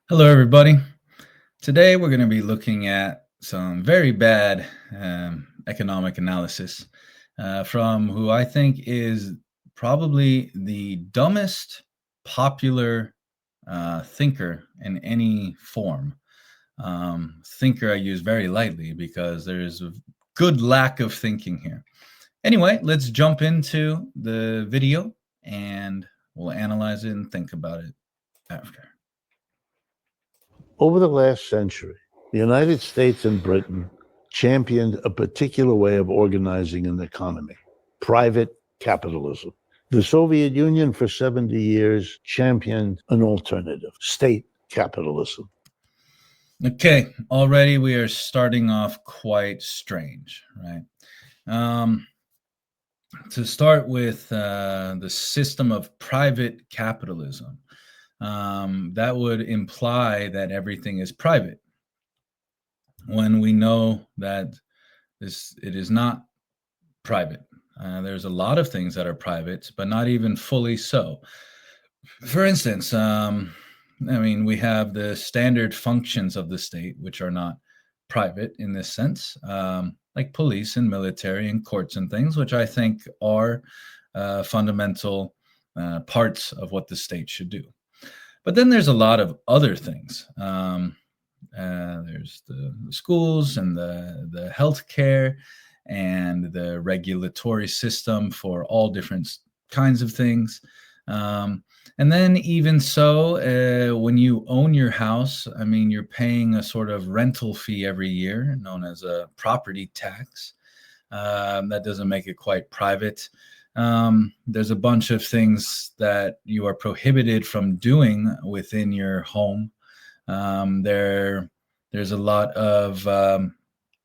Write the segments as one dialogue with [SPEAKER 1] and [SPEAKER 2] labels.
[SPEAKER 1] Hello, everybody. Today, we're going to be looking at some very bad economic analysis from who I think is probably the dumbest popular thinker in any form. Thinker I use very lightly because there's a good lack of thinking here. Anyway, let's jump into the video and we'll analyze it and think about it after.
[SPEAKER 2] Over the last century, the United States and Britain championed a particular way of organizing an economy, private capitalism. The Soviet Union for 70 years championed an alternative, state capitalism.
[SPEAKER 1] Okay, already we are starting off quite strange, right? To start with the system of private capitalism, that would imply that everything is private, when we know that it is not private. There's a lot of things that are private, but not even fully so. For instance, we have the standard functions of the state, which are not private in this sense, like police and military and courts and things, which I think are fundamental parts of what the state should do. But then there's a lot of other things. There's the schools and the healthcare and the regulatory system for all different kinds of things. And then even so, when you own your house, you're paying a sort of rental fee every year known as a property tax. That doesn't make it quite private. There's a bunch of things that you are prohibited from doing within your home. There's a lot of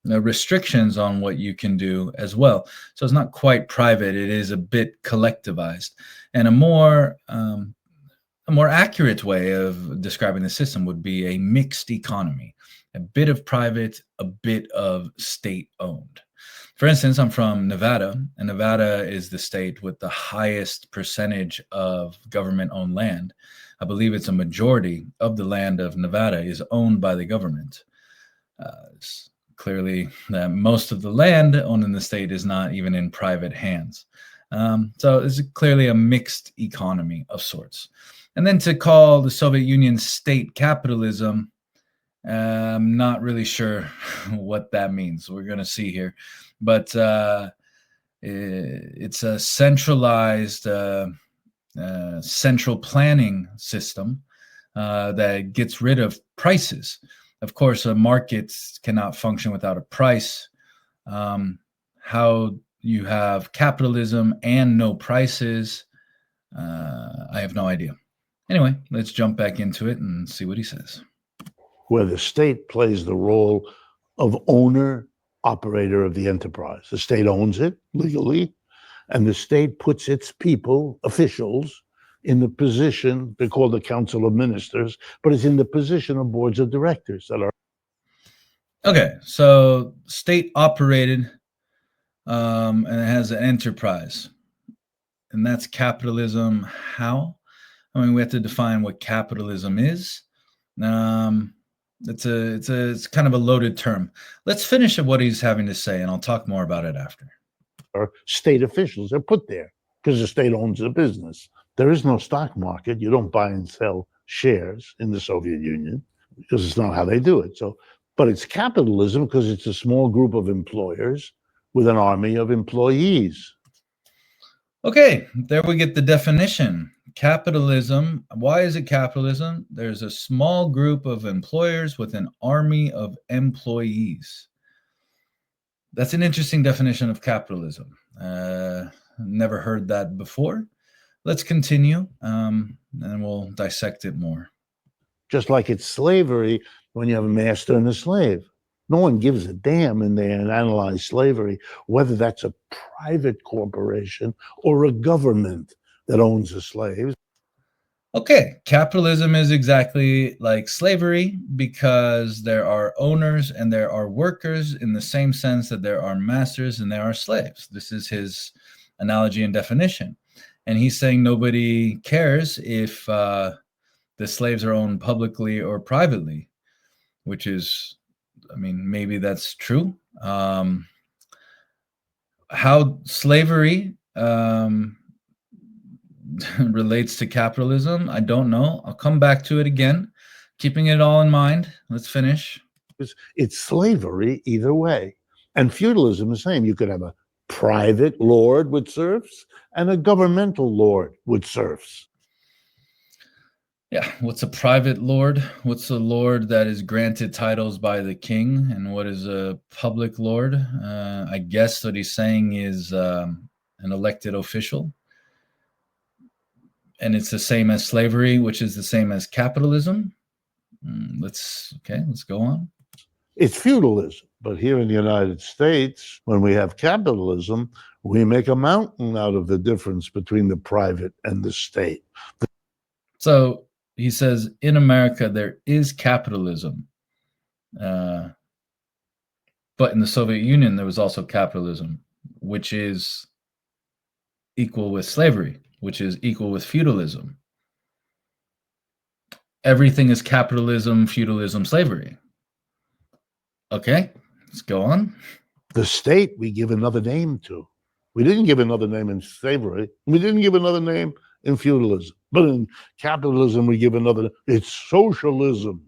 [SPEAKER 1] restrictions on what you can do as well. So it's not quite private. It is a bit collectivized. And a more accurate way of describing the system would be a mixed economy, a bit of private, a bit of state-owned. For instance, I'm from Nevada, and Nevada is the state with the highest percentage of government-owned land. I believe it's a majority of the land of Nevada is owned by the government. It's clearly that most of the land owned in the state is not even in private hands. So it's clearly a mixed economy of sorts. And then to call the Soviet Union state capitalism, I'm not really sure what that means. We're going to see here. But it's a centralized central planning system that gets rid of prices. Of course, a market cannot function without a price. How you have capitalism and no prices, I have no idea. Anyway, let's jump back into it and see what he says.
[SPEAKER 2] Where the state plays the role of owner, operator of the enterprise. The state owns it legally, and the state puts its people, officials, in the position, they're called the Council of Ministers, but it's in the position of boards of directors that are.
[SPEAKER 1] Okay, so state operated, and it has an enterprise, and that's capitalism. How? We have to define what capitalism is. It's kind of a loaded term. Let's finish at what he's having to say, and I'll talk more about it after.
[SPEAKER 2] Or state officials are put there because the state owns the business. There is no stock market. You don't buy and sell shares in the Soviet Union because it's not how they do it. So, but it's capitalism because it's a small group of employers with an army of employees.
[SPEAKER 1] Okay, there we get the definition. Capitalism. Why is it capitalism? There's a small group of employers with an army of employees. That's an interesting definition of capitalism. Never heard that before. Let's continue, and we'll dissect it more.
[SPEAKER 2] Just like it's slavery when you have a master and a slave. No one gives a damn in there and analyze slavery, whether that's a private corporation or a government that owns the slaves.
[SPEAKER 1] Okay, capitalism is exactly like slavery because there are owners and there are workers in the same sense that there are masters and there are slaves. This is his analogy and definition. And he's saying nobody cares if the the slaves are owned publicly or privately, which is, I mean, maybe that's true. How slavery relates to capitalism, I don't know. I'll come back to it again, keeping it all in mind. Let's finish.
[SPEAKER 2] It's slavery either way. And feudalism the same. You could have a private lord with serfs and a governmental lord with serfs.
[SPEAKER 1] Yeah, what's a private lord? What's a lord that is granted titles by the king? And what is a public lord? I guess what he's saying is an elected official. And it's the same as slavery, which is the same as capitalism. Let's go on.
[SPEAKER 2] It's feudalism. But here in the United States, when we have capitalism, we make a mountain out of the difference between the private and the state.
[SPEAKER 1] So he says, in America, there is capitalism. But in the Soviet Union, there was also capitalism, which is equal with slavery, which is equal with feudalism. Everything is capitalism, feudalism, slavery. Okay, let's go on.
[SPEAKER 2] The state we give another name to. We didn't give another name in slavery. We didn't give another name in feudalism. But in capitalism, we give another. It's socialism.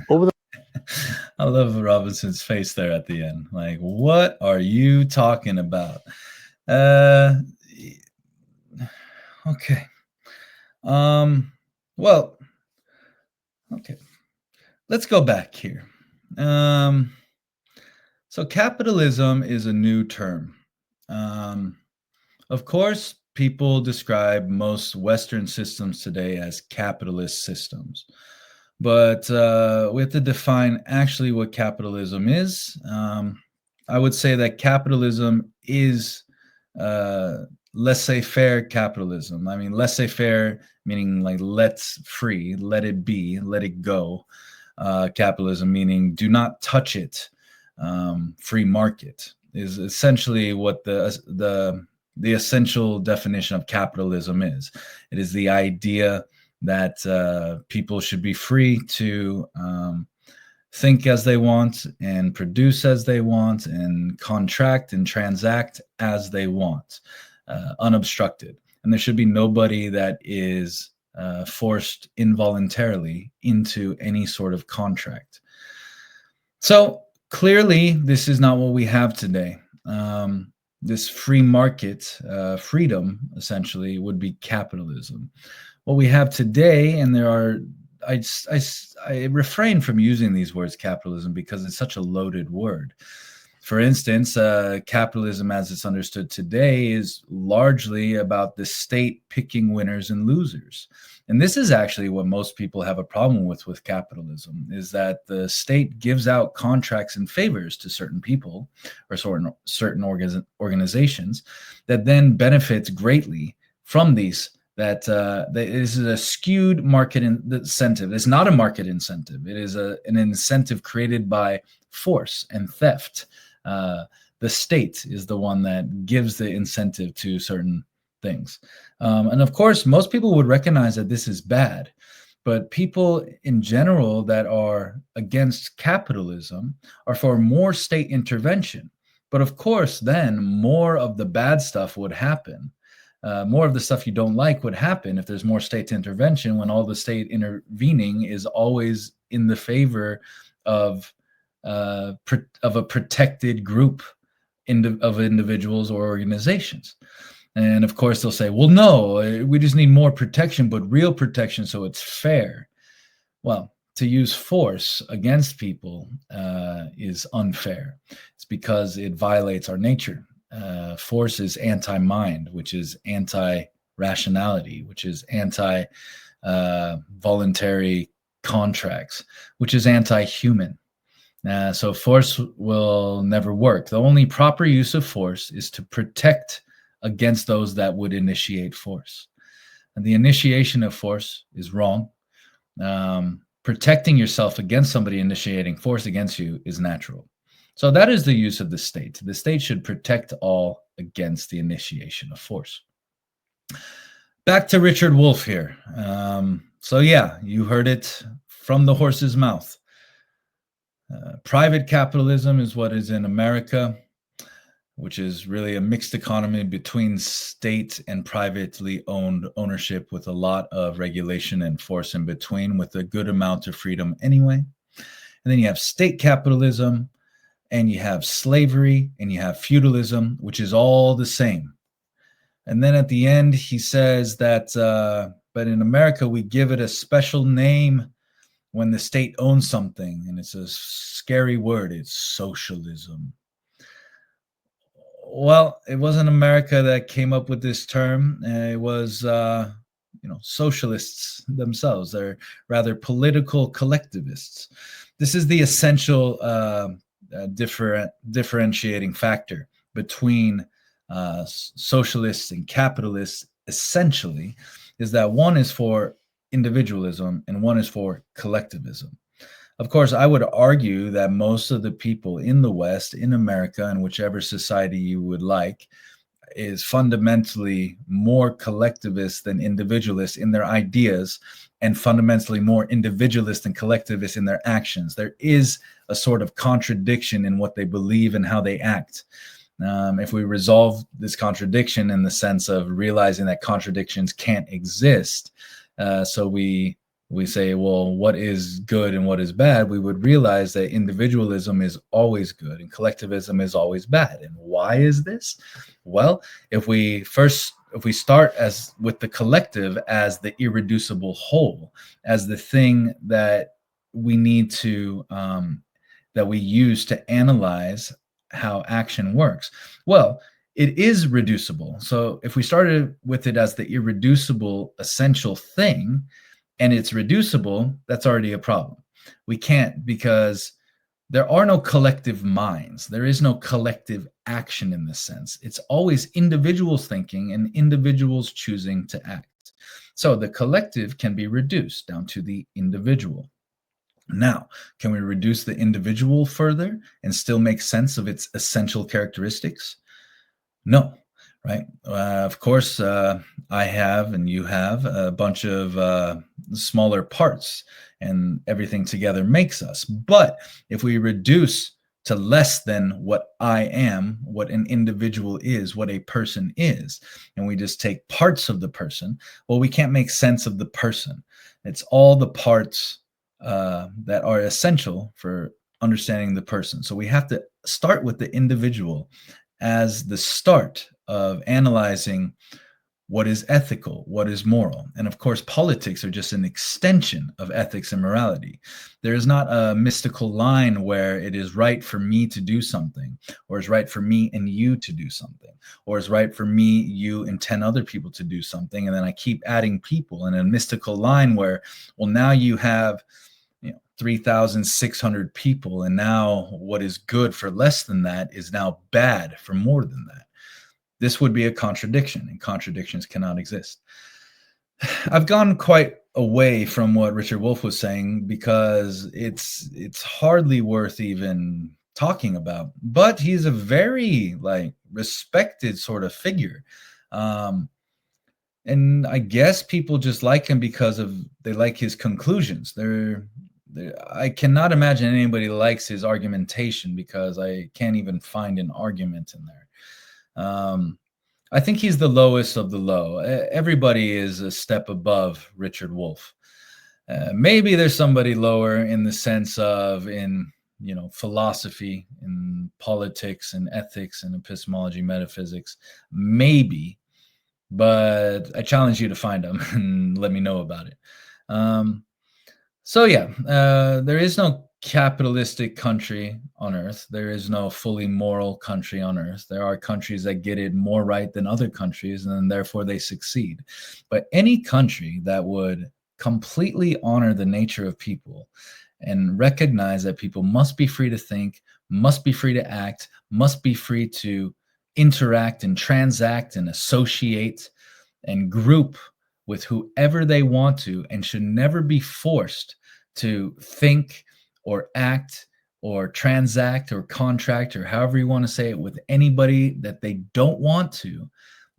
[SPEAKER 1] I love Robinson's face there at the end. Like, what are you talking about? Okay. Well, okay. Let's go back here. So capitalism is a new term. Of course, people describe most Western systems today as capitalist systems. But we have to define actually what capitalism is. I would say that capitalism is laissez-faire capitalism. I mean, laissez-faire meaning like let's free, let it be, let it go. Capitalism meaning do not touch it. Free market is essentially what the essential definition of capitalism is. It is the idea that people should be free to think as they want and produce as they want and contract and transact as they want, unobstructed. And there should be nobody that is forced involuntarily into any sort of contract. So clearly, this is not what we have today. This free market freedom essentially would be capitalism. What we have today, and there are, I refrain from using these words capitalism because it's such a loaded word. For instance, capitalism as it's understood today is largely about the state picking winners and losers. And this is actually what most people have a problem with capitalism, is that the state gives out contracts and favors to certain people or certain organizations that then benefits greatly from these. That is a skewed market incentive. It's not a market incentive. It is an incentive created by force and theft. The state is the one that gives the incentive to certain things. And of course, most people would recognize that this is bad. But people in general that are against capitalism are for more state intervention. But of course, then more of the bad stuff would happen. More of the stuff you don't like would happen if there's more state intervention, when all the state intervening is always in the favor of a protected group of individuals or organizations. And of course, they'll say, well, no, we just need more protection, but real protection so it's fair. Well, to use force against people is unfair. It's because it violates our nature. Force is anti-mind, which is anti-rationality, which is anti-voluntary contracts, which is anti-human. So force will never work. The only proper use of force is to protect against those that would initiate force. And the initiation of force is wrong. Protecting yourself against somebody initiating force against you is natural. So that is the use of the state. The state should protect all against the initiation of force. Back to Richard Wolff here. So yeah, you heard it from the horse's mouth. Private capitalism is what is in America, which is really a mixed economy between state and privately owned ownership with a lot of regulation and force in between, with a good amount of freedom anyway. And then you have state capitalism, and you have slavery, and you have feudalism, which is all the same. And then at the end, he says that, but in America, we give it a special name when the state owns something, and it's a scary word. It's socialism. Well, it wasn't America that came up with this term. It was, socialists themselves. They're rather political collectivists. This is the essential differentiating factor between socialists and capitalists, essentially, is that one is for individualism and one is for collectivism. Of course, I would argue that most of the people in the West, in America, and whichever society you would like, is fundamentally more collectivist than individualist in their ideas, and fundamentally more individualist and collectivist in their actions. There is a sort of contradiction in what they believe and how they act. If we resolve this contradiction in the sense of realizing that contradictions can't exist, so we say, well, what is good and what is bad, we would realize that individualism is always good and collectivism is always bad. And why is this? Well, if we start with the collective as the irreducible whole, as the thing that we need to that we use to analyze how action works, well, it is reducible. So if we started with it as the irreducible essential thing, and it's reducible, that's already a problem. We can't, because there are no collective minds. There is no collective action in this sense. It's always individuals thinking and individuals choosing to act. So the collective can be reduced down to the individual. Now, can we reduce the individual further and still make sense of its essential characteristics? No. Right. Of course, I have and you have a bunch of smaller parts, and everything together makes us. But if we reduce to less than what I am, what an individual is, what a person is, and we just take parts of the person, well, we can't make sense of the person. It's all the parts that are essential for understanding the person. So we have to start with the individual as the start of analyzing what is ethical, what is moral. And of course, politics are just an extension of ethics and morality. There is not a mystical line where it is right for me to do something, or is right for me and you to do something, or is right for me, you, and 10 other people to do something. And then I keep adding people in a mystical line where, well, now you have 3,600 people, and now what is good for less than that is now bad for more than that. This would be a contradiction, and contradictions cannot exist. I've gone quite away from what Richard Wolff was saying because it's hardly worth even talking about. But he's a very respected sort of figure. And I guess people just like him because they like his conclusions. I cannot imagine anybody likes his argumentation, because I can't even find an argument in there. I think he's the lowest of the low. Everybody is a step above Richard Wolff. Maybe there's somebody lower in the sense of in philosophy, in politics, and ethics, and epistemology, metaphysics. Maybe. But I challenge you to find them and let me know about it. So yeah, there is no capitalistic country on earth. There is no fully moral country on earth. There are countries that get it more right than other countries, and therefore they succeed. But any country that would completely honor the nature of people and recognize that people must be free to think, must be free to act, must be free to interact and transact and associate and group with whoever they want to, and should never be forced to think or act or transact or contract, or however you want to say it, with anybody that they don't want to,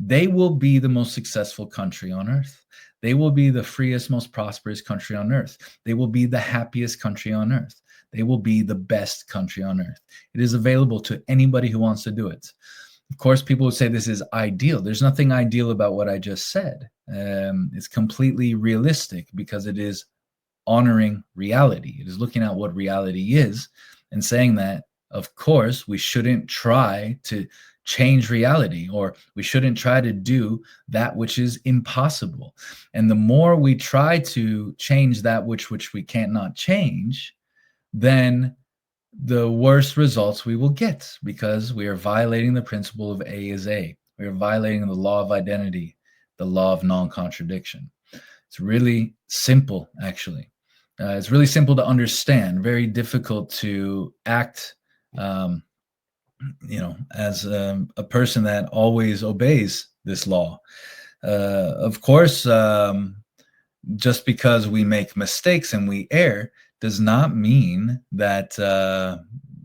[SPEAKER 1] they will be the most successful country on earth. They will be the freest, most prosperous country on earth. They will be the happiest country on earth. They will be the best country on earth. It is available to anybody who wants to do it. Of course, people would say this is ideal. There's nothing ideal about what I just said. It's completely realistic because it is honoring reality. It is looking at what reality is and saying that, of course, we shouldn't try to change reality, or we shouldn't try to do that which is impossible. And the more we try to change that which we cannot change, then the worse results we will get, because we are violating the principle of A is A. We are violating the law of identity, the law of non-contradiction. It's really simple, actually. It's really simple to understand, very difficult to act, as a person that always obeys this law. Of course, just because we make mistakes and we err does not mean that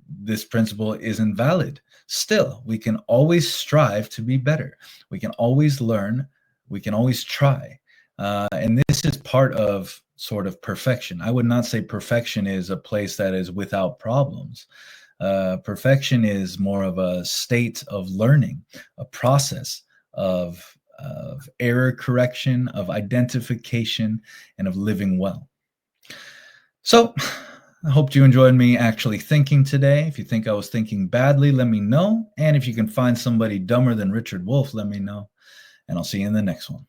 [SPEAKER 1] this principle isn't valid. Still, we can always strive to be better. We can always learn. We can always try. And this is part of sort of perfection. I would not say perfection is a place that is without problems. Perfection is more of a state of learning, a process of error correction, of identification, and of living well. So I hope you enjoyed me actually thinking today. If you think I was thinking badly, let me know. And if you can find somebody dumber than Richard Wolff, let me know. And I'll see you in the next one.